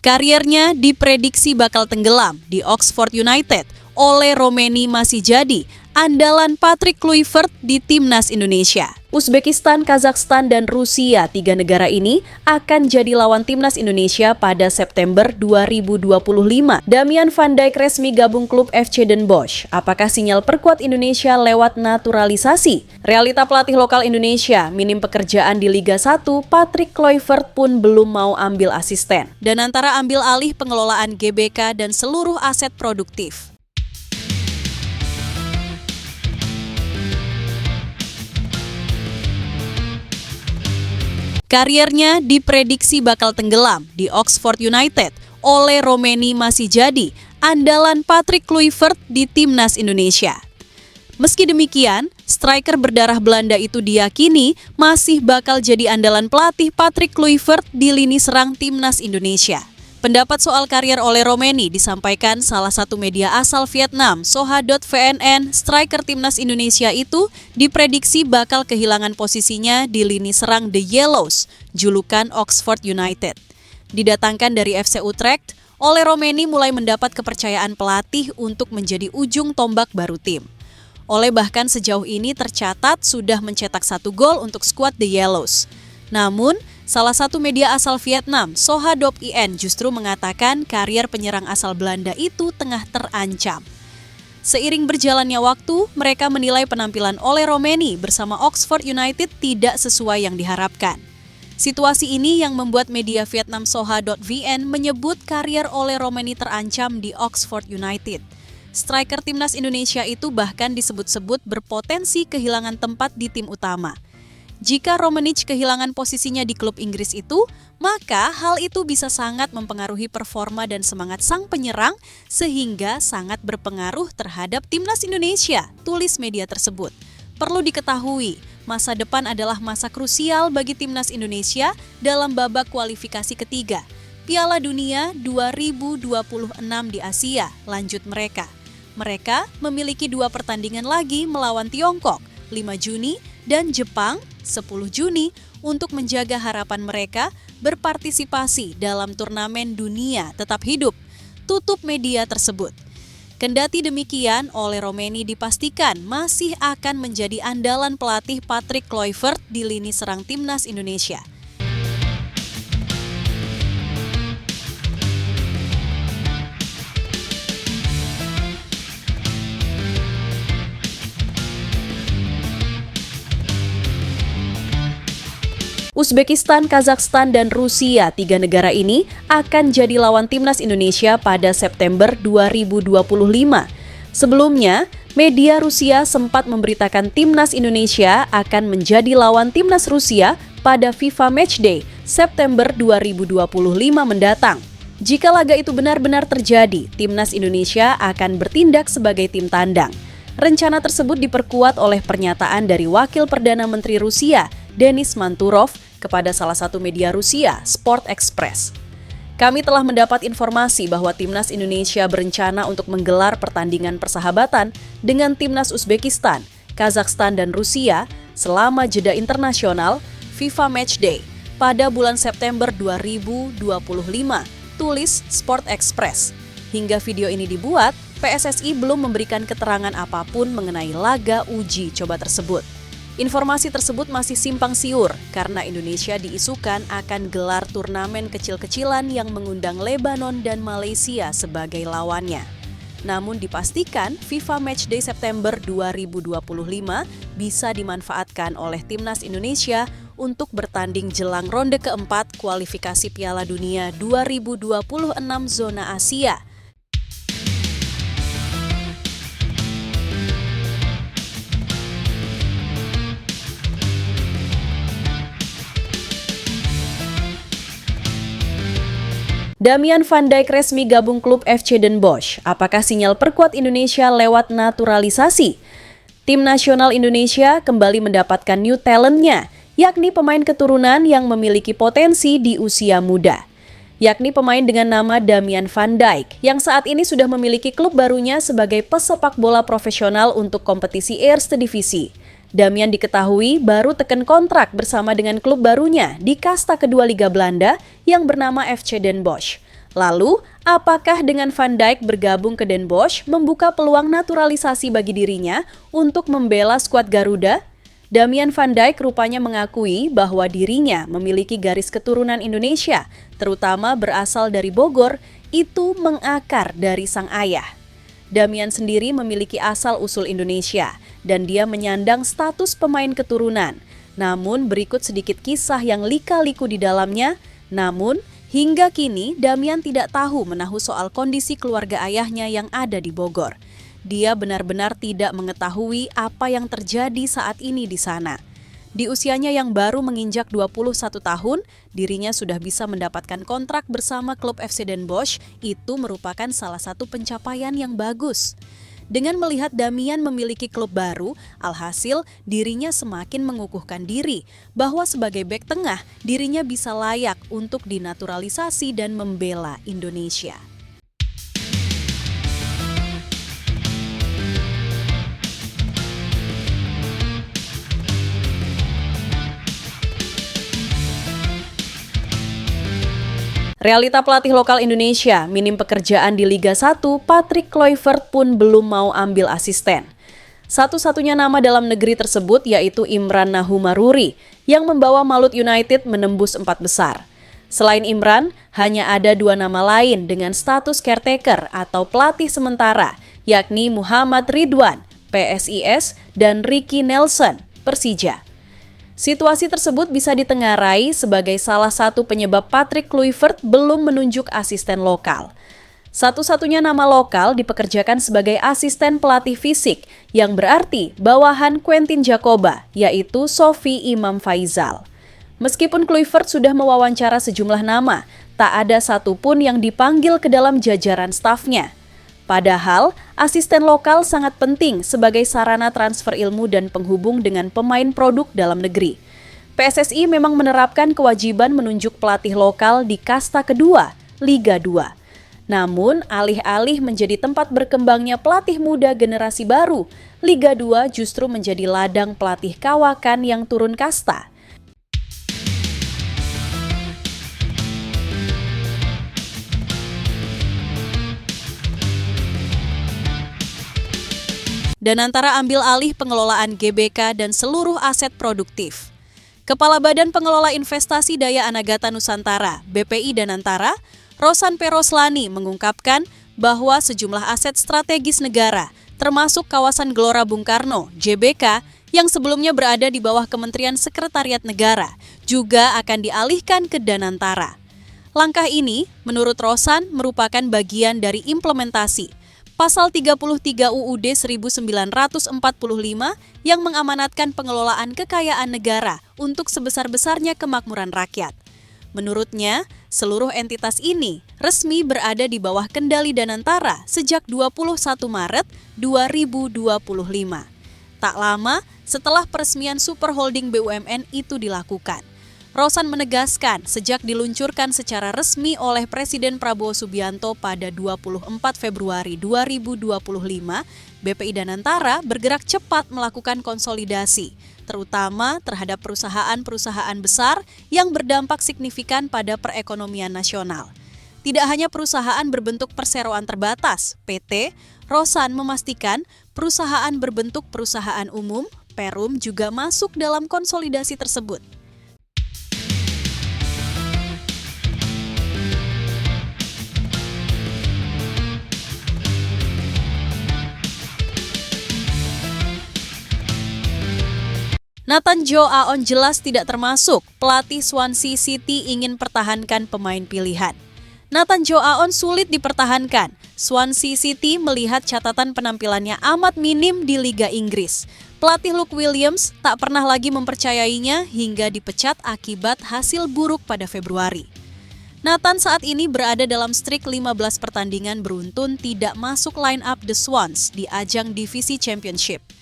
Kariernya diprediksi bakal tenggelam di Oxford United. Ole Romeni masih jadi andalan Patrick Kluivert di timnas Indonesia. Uzbekistan, Kazakhstan, dan Rusia, 3 negara ini akan jadi lawan timnas Indonesia pada September 2025. Damian van Dijk resmi gabung klub FC Den Bosch. Apakah sinyal perkuat Indonesia lewat naturalisasi? Realita pelatih lokal Indonesia, minim pekerjaan di Liga 1, Patrick Kluivert pun belum mau ambil asisten. Dan antara ambil alih pengelolaan GBK dan seluruh aset produktif. Kariernya diprediksi bakal tenggelam di Oxford United. Ole Romeni masih jadi andalan Patrick Kluivert di timnas Indonesia. Meski demikian, striker berdarah Belanda itu diyakini masih bakal jadi andalan pelatih Patrick Kluivert di lini serang timnas Indonesia. Pendapat soal karier Ole Romeni disampaikan salah satu media asal Vietnam, Soha.vnn. Striker timnas Indonesia itu diprediksi bakal kehilangan posisinya di lini serang The Yellows, julukan Oxford United. Didatangkan dari FC Utrecht, Ole Romeni mulai mendapat kepercayaan pelatih untuk menjadi ujung tombak baru tim. Ole bahkan sejauh ini tercatat sudah mencetak 1 gol untuk skuad The Yellows. Namun, salah satu media asal Vietnam, Soha.in, justru mengatakan karier penyerang asal Belanda itu tengah terancam. Seiring berjalannya waktu, mereka menilai penampilan Ole Romeni bersama Oxford United tidak sesuai yang diharapkan. Situasi ini yang membuat media Vietnam Soha.vn menyebut karier Ole Romeni terancam di Oxford United. Striker timnas Indonesia itu bahkan disebut-sebut berpotensi kehilangan tempat di tim utama. Jika Romenic kehilangan posisinya di klub Inggris itu, maka hal itu bisa sangat mempengaruhi performa dan semangat sang penyerang sehingga sangat berpengaruh terhadap timnas Indonesia, tulis media tersebut. Perlu diketahui, masa depan adalah masa krusial bagi timnas Indonesia dalam babak kualifikasi ketiga Piala Dunia 2026 di Asia, lanjut mereka. Mereka memiliki 2 pertandingan lagi melawan Tiongkok, 5 Juni, dan Jepang 10 Juni untuk menjaga harapan mereka berpartisipasi dalam turnamen dunia tetap hidup, tutup media tersebut. Kendati demikian, Ole Romeni dipastikan masih akan menjadi andalan pelatih Patrick Kluivert di lini serang timnas Indonesia. Uzbekistan, Kazakhstan, dan Rusia, 3 negara ini akan jadi lawan timnas Indonesia pada September 2025. Sebelumnya, media Rusia sempat memberitakan timnas Indonesia akan menjadi lawan timnas Rusia pada FIFA Matchday September 2025 mendatang. Jika laga itu benar-benar terjadi, timnas Indonesia akan bertindak sebagai tim tandang. Rencana tersebut diperkuat oleh pernyataan dari Wakil Perdana Menteri Rusia, Denis Manturov, kepada salah satu media Rusia, Sport Express. Kami telah mendapat informasi bahwa timnas Indonesia berencana untuk menggelar pertandingan persahabatan dengan timnas Uzbekistan, Kazakhstan, dan Rusia selama jeda internasional FIFA Matchday pada bulan September 2025, tulis Sport Express. Hingga video ini dibuat, PSSI belum memberikan keterangan apapun mengenai laga uji coba tersebut. Informasi tersebut masih simpang siur karena Indonesia diisukan akan gelar turnamen kecil-kecilan yang mengundang Lebanon dan Malaysia sebagai lawannya. Namun dipastikan FIFA Matchday September 2025 bisa dimanfaatkan oleh timnas Indonesia untuk bertanding jelang ronde keempat kualifikasi Piala Dunia 2026 zona Asia. Damian van Dijk resmi gabung klub FC Den Bosch. Apakah sinyal perkuat Indonesia lewat naturalisasi? Tim nasional Indonesia kembali mendapatkan new talent-nya, yakni pemain keturunan yang memiliki potensi di usia muda. Yakni pemain dengan nama Damian van Dijk, yang saat ini sudah memiliki klub barunya sebagai pesepak bola profesional untuk kompetisi Eerste Divisie. Damian diketahui baru teken kontrak bersama dengan klub barunya di kasta kedua Liga Belanda yang bernama FC Den Bosch. Lalu, apakah dengan Van Dijk bergabung ke Den Bosch membuka peluang naturalisasi bagi dirinya untuk membela skuad Garuda? Damian Van Dijk rupanya mengakui bahwa dirinya memiliki garis keturunan Indonesia, terutama berasal dari Bogor, itu mengakar dari sang ayah. Damian sendiri memiliki asal-usul Indonesia, dan dia menyandang status pemain keturunan. Namun berikut sedikit kisah yang lika-liku di dalamnya, hingga kini, Damian tidak tahu menahu soal kondisi keluarga ayahnya yang ada di Bogor. Dia benar-benar tidak mengetahui apa yang terjadi saat ini di sana. Di usianya yang baru menginjak 21 tahun, dirinya sudah bisa mendapatkan kontrak bersama klub FC Den Bosch. Itu merupakan salah satu pencapaian yang bagus. Dengan melihat Damian memiliki klub baru, alhasil dirinya semakin mengukuhkan diri bahwa sebagai bek tengah dirinya bisa layak untuk dinaturalisasi dan membela Indonesia. Realita pelatih lokal Indonesia, minim pekerjaan di Liga 1, Patrick Kluivert pun belum mau ambil asisten. Satu-satunya nama dalam negeri tersebut yaitu Imran Nahumaruri yang membawa Malut United menembus 4 besar. Selain Imran, hanya ada 2 nama lain dengan status caretaker atau pelatih sementara, yakni Muhammad Ridwan, PSIS, dan Ricky Nelson, Persija. Situasi tersebut bisa ditengarai sebagai salah satu penyebab Patrick Kluivert belum menunjuk asisten lokal. Satu-satunya nama lokal dipekerjakan sebagai asisten pelatih fisik, yang berarti bawahan Quentin Jacoba, yaitu Sofi Imam Faizal. Meskipun Kluivert sudah mewawancara sejumlah nama, tak ada satupun yang dipanggil ke dalam jajaran stafnya. Padahal, asisten lokal sangat penting sebagai sarana transfer ilmu dan penghubung dengan pemain produk dalam negeri. PSSI memang menerapkan kewajiban menunjuk pelatih lokal di kasta kedua, Liga 2. Namun, alih-alih menjadi tempat berkembangnya pelatih muda generasi baru, Liga 2 justru menjadi ladang pelatih kawakan yang turun kasta. Danantara ambil alih pengelolaan GBK dan seluruh aset produktif. Kepala Badan Pengelola Investasi Daya Anagata Nusantara, BPI Danantara, Rosan P. Roslani mengungkapkan bahwa sejumlah aset strategis negara, termasuk kawasan Gelora Bung Karno, JBK, yang sebelumnya berada di bawah Kementerian Sekretariat Negara, juga akan dialihkan ke Danantara. Langkah ini, menurut Rosan, merupakan bagian dari implementasi Pasal 33 UUD 1945 yang mengamanatkan pengelolaan kekayaan negara untuk sebesar-besarnya kemakmuran rakyat. Menurutnya, seluruh entitas ini resmi berada di bawah kendali Danantara sejak 21 Maret 2025. Tak lama setelah peresmian Super Holding BUMN itu dilakukan. Rosan menegaskan sejak diluncurkan secara resmi oleh Presiden Prabowo Subianto pada 24 Februari 2025, BPI Danantara bergerak cepat melakukan konsolidasi, terutama terhadap perusahaan-perusahaan besar yang berdampak signifikan pada perekonomian nasional. Tidak hanya perusahaan berbentuk perseroan terbatas, PT, Rosan memastikan perusahaan berbentuk perusahaan umum, Perum juga masuk dalam konsolidasi tersebut. Nathan Joe Aon jelas tidak termasuk. Pelatih Swansea City ingin pertahankan pemain pilihan. Nathan Joe Aon sulit dipertahankan. Swansea City melihat catatan penampilannya amat minim di Liga Inggris. Pelatih Luke Williams tak pernah lagi mempercayainya hingga dipecat akibat hasil buruk pada Februari. Nathan saat ini berada dalam streak 15 pertandingan beruntun tidak masuk line up The Swans di ajang divisi Championship.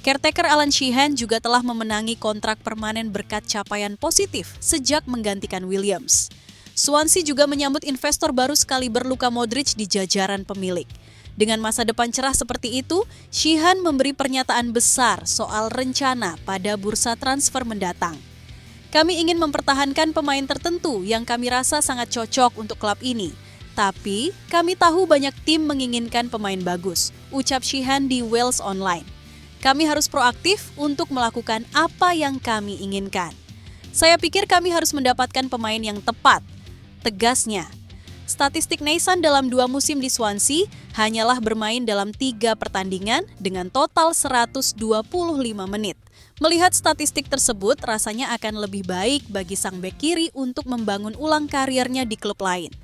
Caretaker Alan Sheehan juga telah memenangi kontrak permanen berkat capaian positif sejak menggantikan Williams. Swansea juga menyambut investor baru sekaliber Luka Modric di jajaran pemilik. Dengan masa depan cerah seperti itu, Sheehan memberi pernyataan besar soal rencana pada bursa transfer mendatang. Kami ingin mempertahankan pemain tertentu yang kami rasa sangat cocok untuk klub ini. Tapi, kami tahu banyak tim menginginkan pemain bagus, ucap Sheehan di Wales Online. Kami harus proaktif untuk melakukan apa yang kami inginkan. Saya pikir kami harus mendapatkan pemain yang tepat, tegasnya. Statistik Naismith dalam 2 musim di Swansea hanyalah bermain dalam 3 pertandingan dengan total 125 menit. Melihat statistik tersebut, rasanya akan lebih baik bagi sang bek kiri untuk membangun ulang karirnya di klub lain.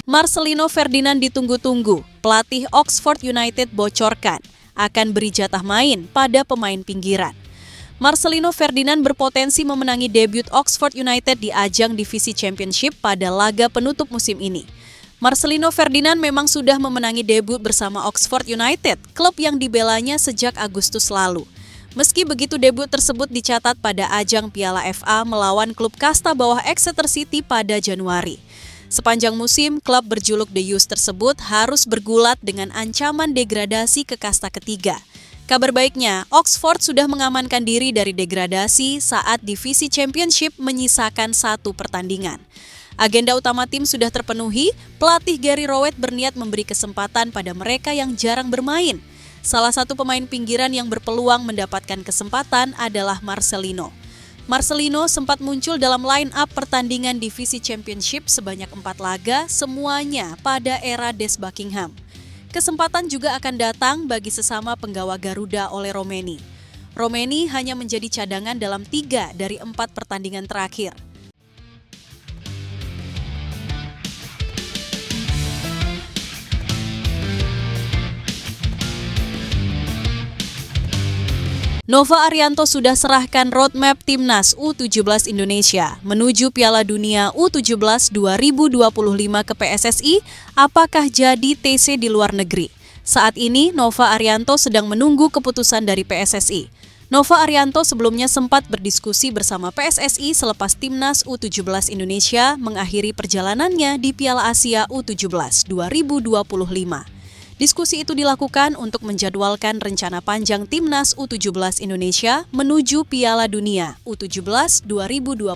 Marcelino Ferdinand ditunggu-tunggu. Pelatih Oxford United bocorkan akan beri jatah main pada pemain pinggiran. Marcelino Ferdinand berpotensi memenangi debut Oxford United di ajang divisi Championship pada laga penutup musim ini. Marcelino Ferdinand memang sudah memenangi debut bersama Oxford United, klub yang dibelanya sejak Agustus lalu. Meski begitu, debut tersebut dicatat pada ajang Piala FA melawan klub kasta bawah Exeter City pada Januari. Sepanjang musim, klub berjuluk The Youths tersebut harus bergulat dengan ancaman degradasi ke kasta ketiga. Kabar baiknya, Oxford sudah mengamankan diri dari degradasi saat divisi Championship menyisakan 1 pertandingan. Agenda utama tim sudah terpenuhi, pelatih Gary Rowett berniat memberi kesempatan pada mereka yang jarang bermain. Salah satu pemain pinggiran yang berpeluang mendapatkan kesempatan adalah Marcelino. Marcelino sempat muncul dalam line-up pertandingan divisi Championship sebanyak 4 laga, semuanya pada era Des Buckingham. Kesempatan juga akan datang bagi sesama penggawa Garuda oleh Romeni. Romeni hanya menjadi cadangan dalam 3 dari 4 pertandingan terakhir. Nova Arianto sudah serahkan roadmap Timnas U17 Indonesia menuju Piala Dunia U17 2025 ke PSSI. Apakah jadi TC di luar negeri? Saat ini Nova Arianto sedang menunggu keputusan dari PSSI. Nova Arianto sebelumnya sempat berdiskusi bersama PSSI selepas Timnas U17 Indonesia mengakhiri perjalanannya di Piala Asia U17 2025. Diskusi itu dilakukan untuk menjadwalkan rencana panjang Timnas U17 Indonesia menuju Piala Dunia U17 2025.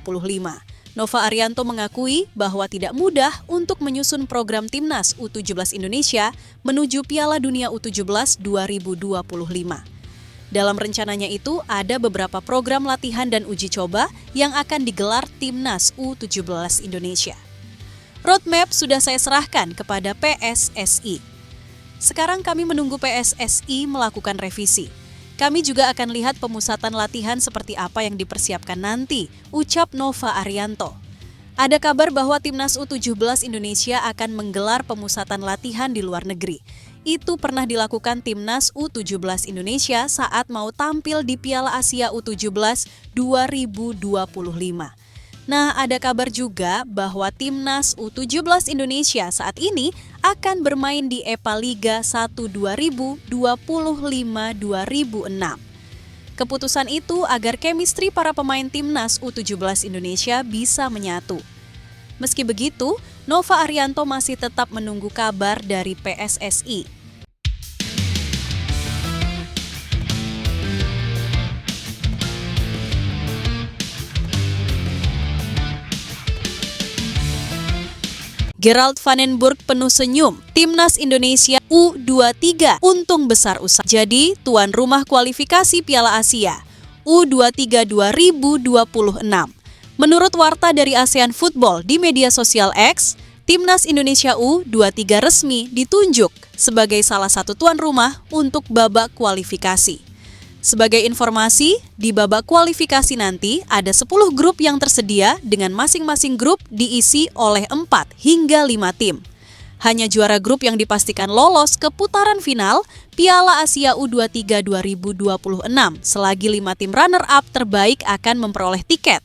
Nova Arianto mengakui bahwa tidak mudah untuk menyusun program Timnas U17 Indonesia menuju Piala Dunia U17 2025. Dalam rencananya itu ada beberapa program latihan dan uji coba yang akan digelar Timnas U17 Indonesia. Roadmap sudah saya serahkan kepada PSSI. Sekarang kami menunggu PSSI melakukan revisi. Kami juga akan lihat pemusatan latihan seperti apa yang dipersiapkan nanti, ucap Nova Arianto. Ada kabar bahwa Timnas U17 Indonesia akan menggelar pemusatan latihan di luar negeri. Itu pernah dilakukan Timnas U17 Indonesia saat mau tampil di Piala Asia U17 2025. Nah, ada kabar juga bahwa Timnas U17 Indonesia saat ini akan bermain di EPA Liga 1 2025-2026. Keputusan itu agar chemistry para pemain Timnas U17 Indonesia bisa menyatu. Meski begitu, Nova Arianto masih tetap menunggu kabar dari PSSI. Gerald van den Burg penuh senyum, Timnas Indonesia U23 untung besar usai jadi tuan rumah kualifikasi Piala Asia U23 2026. Menurut warta dari ASEAN Football di media sosial X, Timnas Indonesia U23 resmi ditunjuk sebagai salah satu tuan rumah untuk babak kualifikasi. Sebagai informasi, di babak kualifikasi nanti ada 10 grup yang tersedia dengan masing-masing grup diisi oleh 4 hingga 5 tim. Hanya juara grup yang dipastikan lolos ke putaran final Piala Asia U23 2026 selagi 5 tim runner-up terbaik akan memperoleh tiket.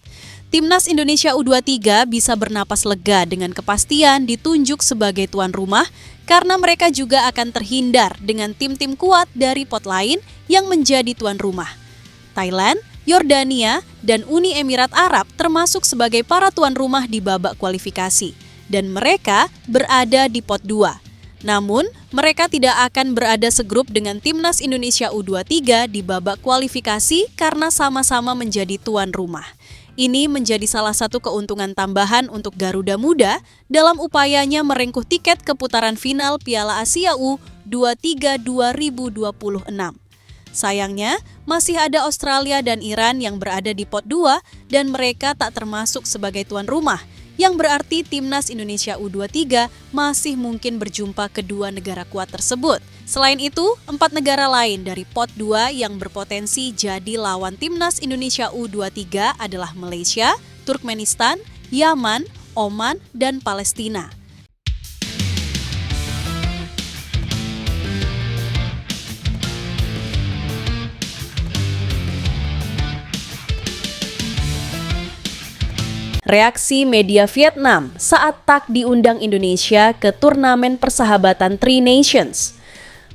Timnas Indonesia U23 bisa bernapas lega dengan kepastian ditunjuk sebagai tuan rumah karena mereka juga akan terhindar dengan tim-tim kuat dari pot lain yang menjadi tuan rumah. Thailand, Yordania, dan Uni Emirat Arab termasuk sebagai para tuan rumah di babak kualifikasi dan mereka berada di pot 2. Namun, mereka tidak akan berada segrup dengan Timnas Indonesia U23 di babak kualifikasi karena sama-sama menjadi tuan rumah. Ini menjadi salah satu keuntungan tambahan untuk Garuda Muda dalam upayanya merengkuh tiket ke putaran final Piala Asia U23 2026. Sayangnya, masih ada Australia dan Iran yang berada di pot 2 dan mereka tak termasuk sebagai tuan rumah, yang berarti Timnas Indonesia U23 masih mungkin berjumpa kedua negara kuat tersebut. Selain itu, 4 negara lain dari pot 2 yang berpotensi jadi lawan Timnas Indonesia U23 adalah Malaysia, Turkmenistan, Yaman, Oman, dan Palestina. Reaksi media Vietnam saat tak diundang Indonesia ke turnamen persahabatan Tri Nations.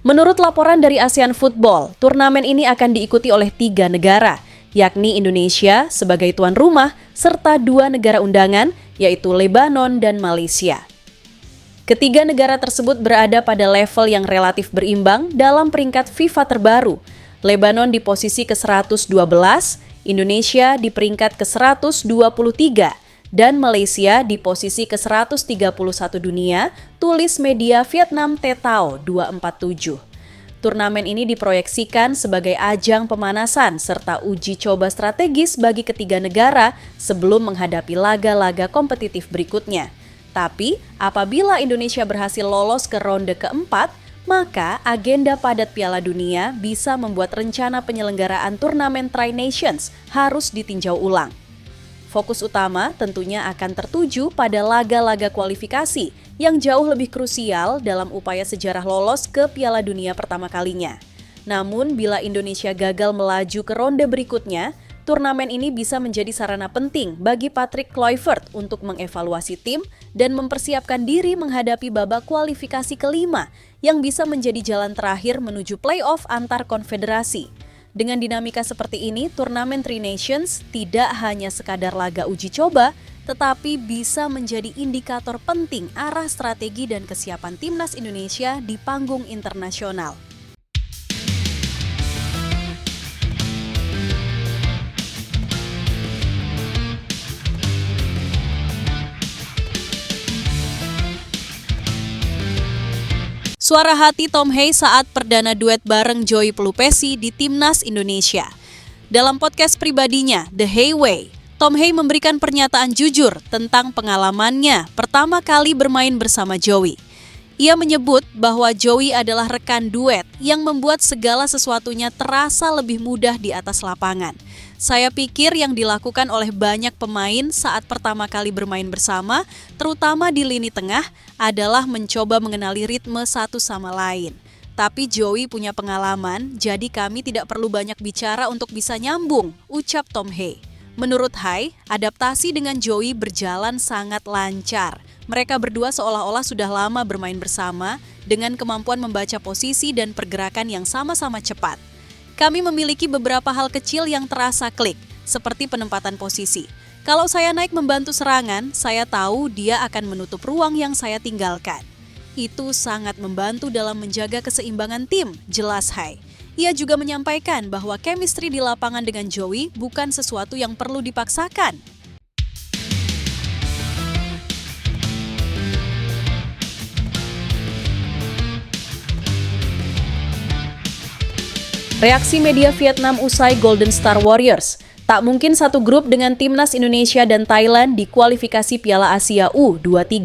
Menurut laporan dari ASEAN Football, turnamen ini akan diikuti oleh 3 negara, yakni Indonesia sebagai tuan rumah serta 2 negara undangan, yaitu Lebanon dan Malaysia. Ketiga negara tersebut berada pada level yang relatif berimbang dalam peringkat FIFA terbaru. Lebanon di posisi ke-112, Indonesia di peringkat ke-123, dan Malaysia di posisi ke-131 dunia, tulis media Vietnam Tetao 247. Turnamen ini diproyeksikan sebagai ajang pemanasan serta uji coba strategis bagi ketiga negara sebelum menghadapi laga-laga kompetitif berikutnya. Tapi, apabila Indonesia berhasil lolos ke ronde keempat, maka agenda padat Piala Dunia bisa membuat rencana penyelenggaraan turnamen Tri Nations harus ditinjau ulang. Fokus utama tentunya akan tertuju pada laga-laga kualifikasi yang jauh lebih krusial dalam upaya sejarah lolos ke Piala Dunia pertama kalinya. Namun bila Indonesia gagal melaju ke ronde berikutnya, turnamen ini bisa menjadi sarana penting bagi Patrick Kluivert untuk mengevaluasi tim dan mempersiapkan diri menghadapi babak kualifikasi kelima yang bisa menjadi jalan terakhir menuju playoff antar konfederasi. Dengan dinamika seperti ini, turnamen Tri Nations tidak hanya sekadar laga uji coba, tetapi bisa menjadi indikator penting arah strategi dan kesiapan Timnas Indonesia di panggung internasional. Suara hati Tom Hay saat perdana duet bareng Joey Pelupesi di Timnas Indonesia. Dalam podcast pribadinya, The Hay Way, Tom Hay memberikan pernyataan jujur tentang pengalamannya pertama kali bermain bersama Joey. Ia menyebut bahwa Joey adalah rekan duet yang membuat segala sesuatunya terasa lebih mudah di atas lapangan. Saya pikir yang dilakukan oleh banyak pemain saat pertama kali bermain bersama, terutama di lini tengah, adalah mencoba mengenali ritme satu sama lain. Tapi Joey punya pengalaman, jadi kami tidak perlu banyak bicara untuk bisa nyambung, ucap Tom Hay. Menurut Hay, adaptasi dengan Joey berjalan sangat lancar. Mereka berdua seolah-olah sudah lama bermain bersama dengan kemampuan membaca posisi dan pergerakan yang sama-sama cepat. Kami memiliki beberapa hal kecil yang terasa klik, seperti penempatan posisi. Kalau saya naik membantu serangan, saya tahu dia akan menutup ruang yang saya tinggalkan. Itu sangat membantu dalam menjaga keseimbangan tim, jelas Hay. Ia juga menyampaikan bahwa chemistry di lapangan dengan Joey bukan sesuatu yang perlu dipaksakan. Reaksi media Vietnam usai Golden Star Warriors. Tak mungkin satu grup dengan Timnas Indonesia dan Thailand di kualifikasi Piala Asia U23.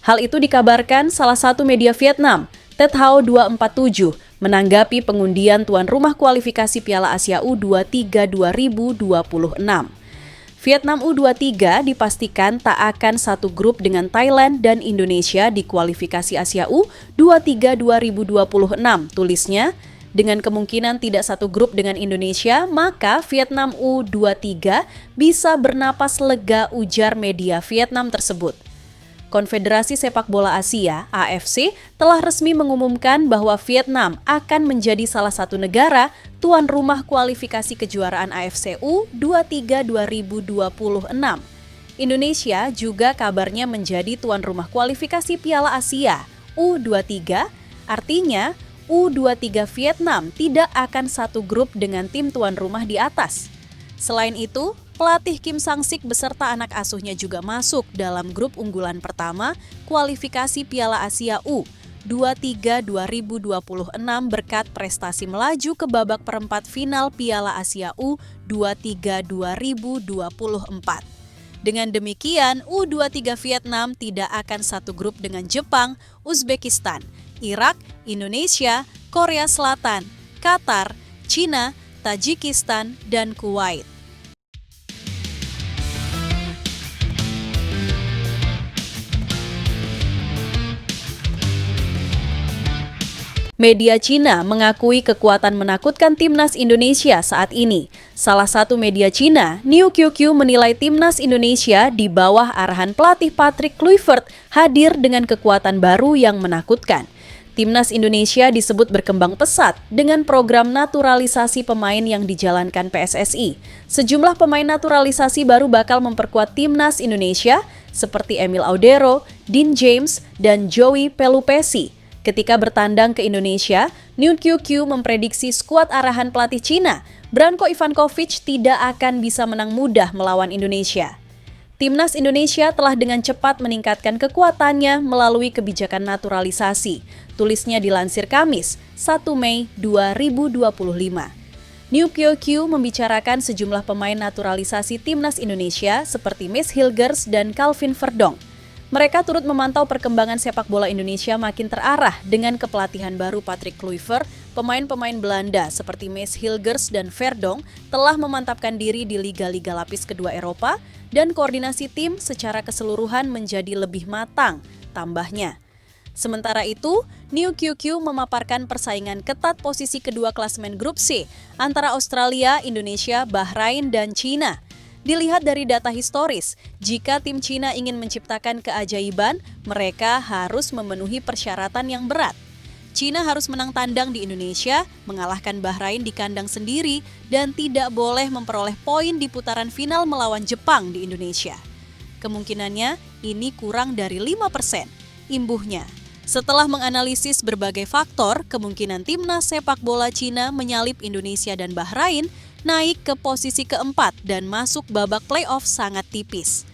Hal itu dikabarkan salah satu media Vietnam, Tetao 247, menanggapi pengundian tuan rumah kualifikasi Piala Asia U23 2026. Vietnam U23 dipastikan tak akan satu grup dengan Thailand dan Indonesia di kualifikasi Asia U23 2026, tulisnya. Dengan kemungkinan tidak satu grup dengan Indonesia, maka Vietnam U23 bisa bernapas lega, ujar media Vietnam tersebut. Konfederasi Sepak Bola Asia, AFC, telah resmi mengumumkan bahwa Vietnam akan menjadi salah satu negara tuan rumah kualifikasi kejuaraan AFC U23 2026. Indonesia juga kabarnya menjadi tuan rumah kualifikasi Piala Asia U23 Artinya, U23 Vietnam tidak akan satu grup dengan tim tuan rumah di atas. Selain itu, pelatih Kim Sang-sik beserta anak asuhnya juga masuk dalam grup unggulan pertama kualifikasi Piala Asia U23 2026 berkat prestasi melaju ke babak perempat final Piala Asia U23 2024. Dengan demikian, U23 Vietnam tidak akan satu grup dengan Jepang, Uzbekistan, Irak, Indonesia, Korea Selatan, Qatar, Cina, Tajikistan, dan Kuwait. Media Cina mengakui kekuatan menakutkan timnas Indonesia saat ini. Salah satu media Cina, New QQ, menilai timnas Indonesia di bawah arahan pelatih Patrick Kluivert hadir dengan kekuatan baru yang menakutkan. Timnas Indonesia disebut berkembang pesat dengan program naturalisasi pemain yang dijalankan PSSI. Sejumlah pemain naturalisasi baru bakal memperkuat timnas Indonesia seperti Emil Audero, Dean James, dan Joey Pelupesi. Ketika bertandang ke Indonesia, New QQ memprediksi skuad arahan pelatih Cina, Branko Ivankovic, tidak akan bisa menang mudah melawan Indonesia. Timnas Indonesia telah dengan cepat meningkatkan kekuatannya melalui kebijakan naturalisasi. Tulisnya dilansir Kamis, 1 Mei 2025. New QQ membicarakan sejumlah pemain naturalisasi timnas Indonesia seperti Max Hilgers dan Calvin Verdonk. Mereka turut memantau perkembangan sepak bola Indonesia makin terarah dengan kepelatihan baru Patrick Kluivert. Pemain-pemain Belanda seperti Max Hilgers dan Verdonk telah memantapkan diri di liga-liga lapis kedua Eropa dan koordinasi tim secara keseluruhan menjadi lebih matang, tambahnya. Sementara itu, New QQ memaparkan persaingan ketat posisi kedua klasemen grup C antara Australia, Indonesia, Bahrain, dan Cina. Dilihat dari data historis, jika tim Cina ingin menciptakan keajaiban, mereka harus memenuhi persyaratan yang berat. Cina harus menang tandang di Indonesia, mengalahkan Bahrain di kandang sendiri, dan tidak boleh memperoleh poin di putaran final melawan Jepang di Indonesia. Kemungkinannya ini kurang dari 5%. Imbuhnya, setelah menganalisis berbagai faktor, kemungkinan timnas sepak bola Cina menyalip Indonesia dan Bahrain naik ke posisi keempat dan masuk babak playoff sangat tipis.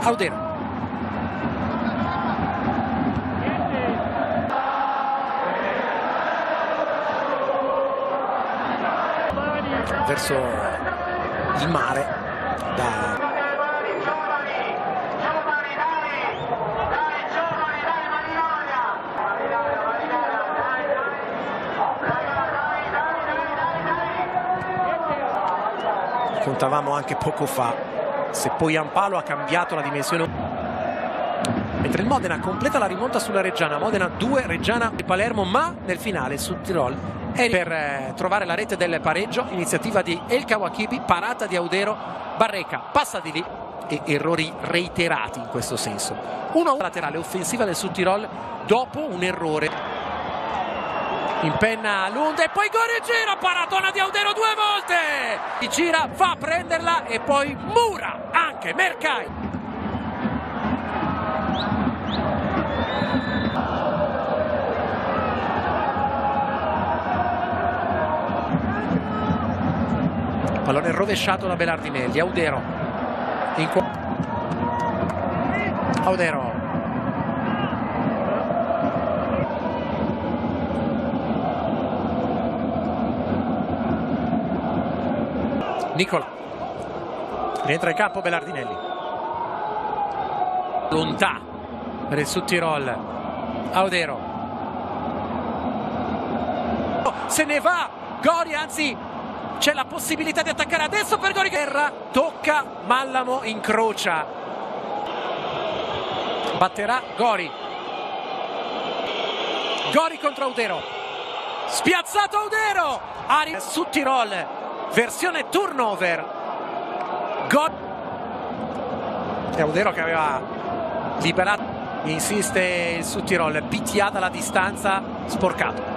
Audero. Verso il mare da contavamo anche poco fa. Se poi Ampalo ha cambiato la dimensione, mentre il Modena completa la rimonta sulla Reggiana. Modena 2, Reggiana e Palermo, ma nel finale sul Tirol è per trovare la rete del pareggio. Iniziativa di El Kawakibi, parata di Audero, Barreca passa di lì e errori reiterati in questo senso. Uno laterale offensiva del Sud Tirol dopo un errore. Impenna Lund e poi gol e gira, paratona di Audero 2 volte, gira, va a prenderla e poi mura anche Mercai. rovesciato da Belardinelli. Audero Audero Nicola, rientra in campo Belardinelli, Lontà per il Südtirol. Audero, se ne va Gori, anzi c'è la possibilità di attaccare adesso per Gori. Terra, tocca Mallamo, incrocia, batterà Gori. Gori contro Audero, spiazzato Audero, Südtirol, versione turnover. E Audero che aveva liberato, insiste il Südtirol, PTA dalla distanza, sporcato.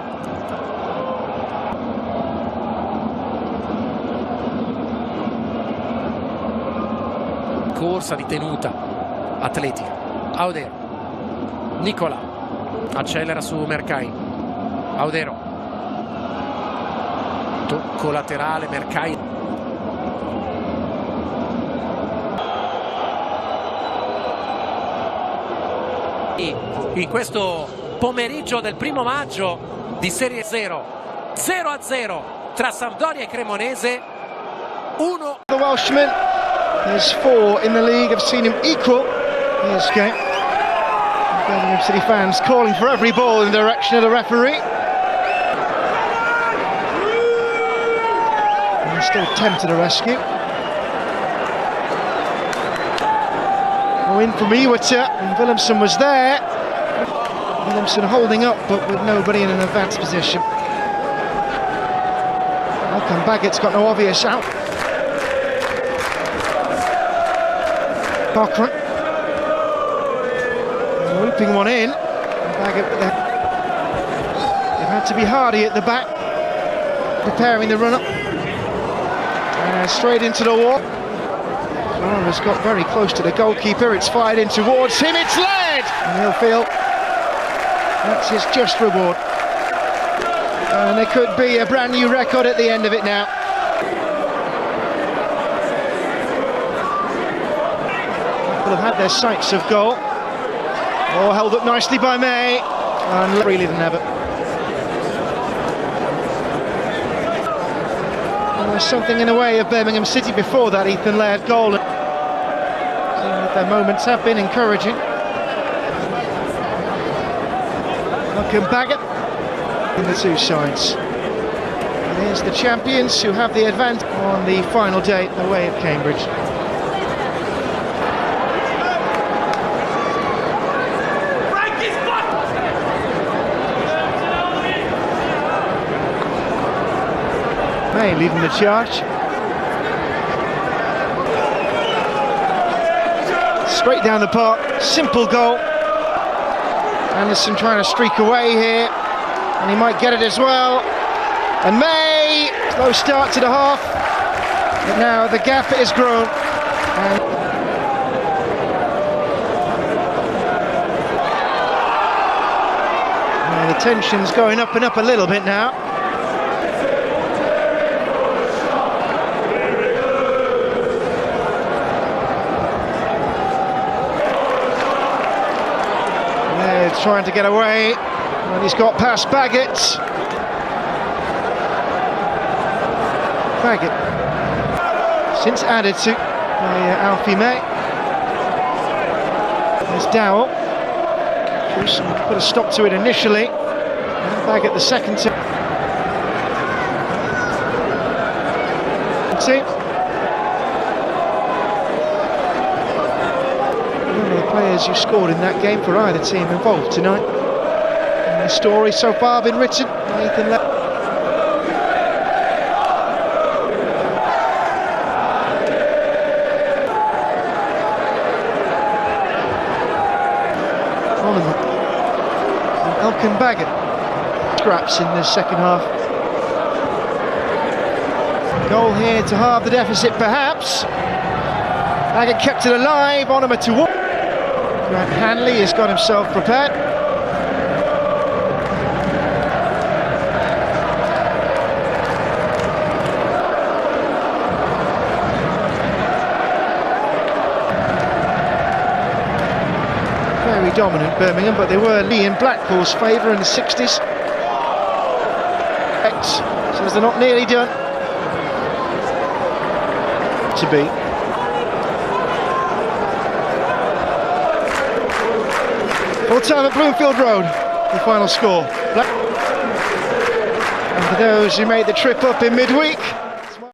Corsa di tenuta atletica. Audero, Nicola accelera su Mercai. Audero, tocco laterale, Mercai. In questo pomeriggio del 1° maggio di Serie 0-0 tra Sampdoria e Cremonese. 1. The Welshman, there's 4 in the league. I've seen him equal this game. Birmingham City fans calling for every ball in the direction of the referee. And he's still tempted a rescue. In from Iwata, and Williamson was there. Williamson holding up, but with nobody in an advanced position. Malcolm Baggett's got no obvious out. Cochrane, looping one in. Baggett, they've had to be hardy at the back, preparing the run-up. And straight into the wall. Has got very close to the goalkeeper. It's fired in towards him. It's led, and he'll feel that's his just reward. And there could be a brand new record at the end of it now. People have had their sights of goal. Oh, held up nicely by May, and really than ever. And there's something in the way of Birmingham City before that Ethan Laird goal. Their moments have been encouraging. Malcolm Baggett in the two sides. And here's the champions who have the advantage on the final day away at Cambridge. May leading the charge. Straight down the park, simple goal. Anderson trying to streak away here, and he might get it as well. And May, slow start to the half, but now the gap has grown. And the tension's going up and up a little bit now. Trying to get away, and he's got past Baggett. Baggett, since added to by Alfie May. There's Dowell. Put a stop to it initially, and Baggett the second time. Players who scored in that game for either team involved tonight. And the story so far been written by Ethan Laird. And Malcolm Baggett scraps in the second half. Goal here to halve the deficit perhaps. Baggett kept it alive, Onoma to walk. Grant Hanley has got himself prepared. very dominant, Birmingham, but they were Lee in Blackpool's favour in the 60s. Says they're not nearly done. To be. Full time at Bloomfield Road, the final score. And for those who made the trip up in midweek,